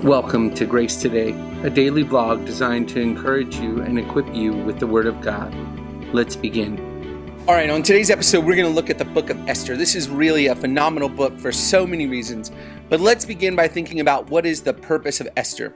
Welcome to Grace Today, a daily blog designed to encourage you and equip you with the Word of God. Let's begin. All right, on today's episode, we're going to look at the book of Esther. This is really a phenomenal book for so many reasons, but let's begin by thinking about what is the purpose of Esther.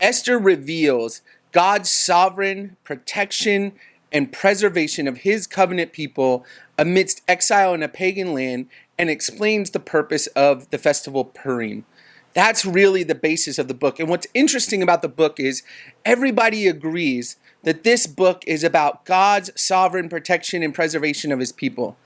Esther reveals God's sovereign protection and preservation of his covenant people amidst exile in a pagan land and explains the purpose of the festival Purim. That's really the basis of the book. And what's interesting about the book is everybody agrees that this book is about God's sovereign protection and preservation of his people.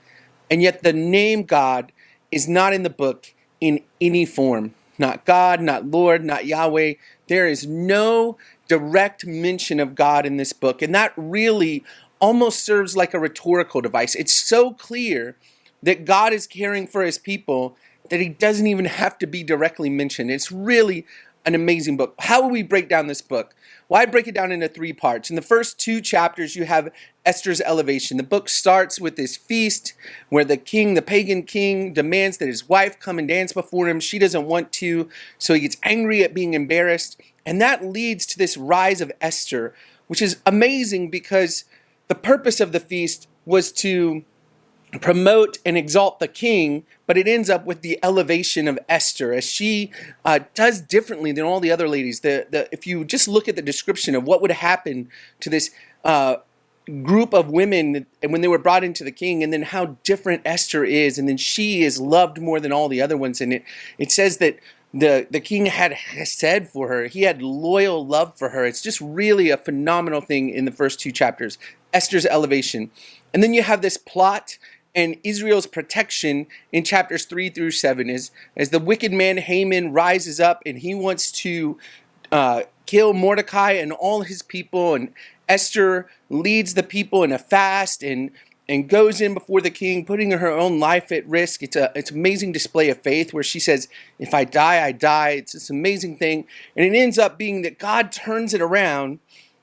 And yet the name God is not in the book in any form. Not God, not Lord, not Yahweh. There is no direct mention of God in this book. And that really almost serves like a rhetorical device. It's so clear that God is caring for his people that he doesn't even have to be directly mentioned. It's really an amazing book. How will we break down this book? Well, I break it down into three parts. In the first two chapters, you have Esther's elevation. The book starts with this feast where the king, the pagan king, demands that his wife come and dance before him. She doesn't want to, so he gets angry at being embarrassed. And that leads to this rise of Esther, which is amazing because the purpose of the feast was to promote and exalt the king, but it ends up with the elevation of Esther as she does differently than all the other ladies. If you just look at the description of what would happen to this group of women when they were brought into the king, and then how different Esther is, and then she is loved more than all the other ones. And it says that the king had said for her, he had loyal love for her. It's just really a phenomenal thing in the first two chapters, Esther's elevation. And then you have this plot and Israel's protection in chapters 3 through 7 as the wicked man Haman rises up and he wants to kill Mordecai and all his people, and Esther leads the people in a fast and goes in before the king, putting her own life at risk. It's an amazing display of faith where she says, if I die, I die. It's this amazing thing. And it ends up being that God turns it around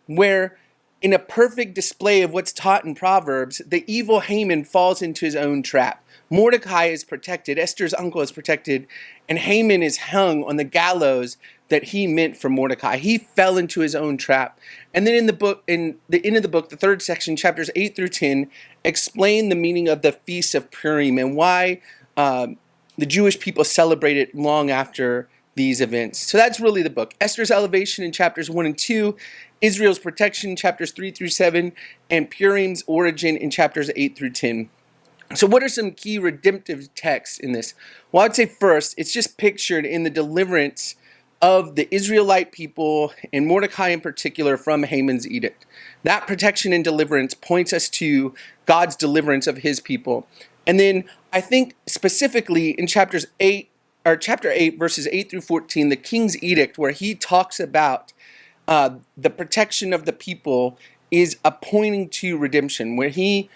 where, in a perfect display of what's taught in Proverbs, the evil Haman falls into his own trap. Mordecai is protected, Esther's uncle is protected, and Haman is hung on the gallows that he meant for Mordecai. He fell into his own trap. And then in the end of the book, the third section, chapters 8 through 10, explain the meaning of the Feast of Purim and why the Jewish people celebrate it long after these events. So that's really the book. Esther's elevation in chapters 1 and 2, Israel's protection in chapters 3 through 7, and Purim's origin in chapters 8 through 10. So what are some key redemptive texts in this? Well, I'd say first, it's just pictured in the deliverance of the Israelite people, and Mordecai in particular, from Haman's edict. That protection and deliverance points us to God's deliverance of his people. And then I think specifically in chapter 8, verses 8 through 14, the king's edict, where he talks about the protection of the people, is a pointing to redemption. Where he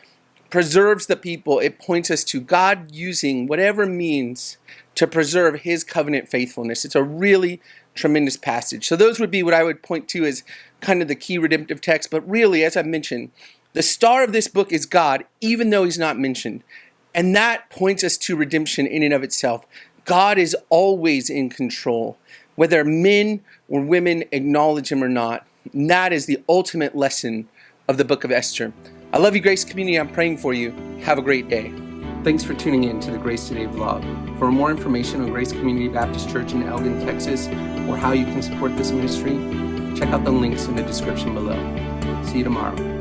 preserves the people, it points us to God using whatever means to preserve his covenant faithfulness. It's a really tremendous passage. So those would be what I would point to as kind of the key redemptive text. But really, as I mentioned, the star of this book is God, even though he's not mentioned. And that points us to redemption in and of itself. God is always in control, whether men or women acknowledge him or not. And that is the ultimate lesson of the book of Esther. I love you, Grace Community. I'm praying for you. Have a great day. Thanks for tuning in to the Grace Today vlog. For more information on Grace Community Baptist Church in Elgin, Texas, or how you can support this ministry, check out the links in the description below. See you tomorrow.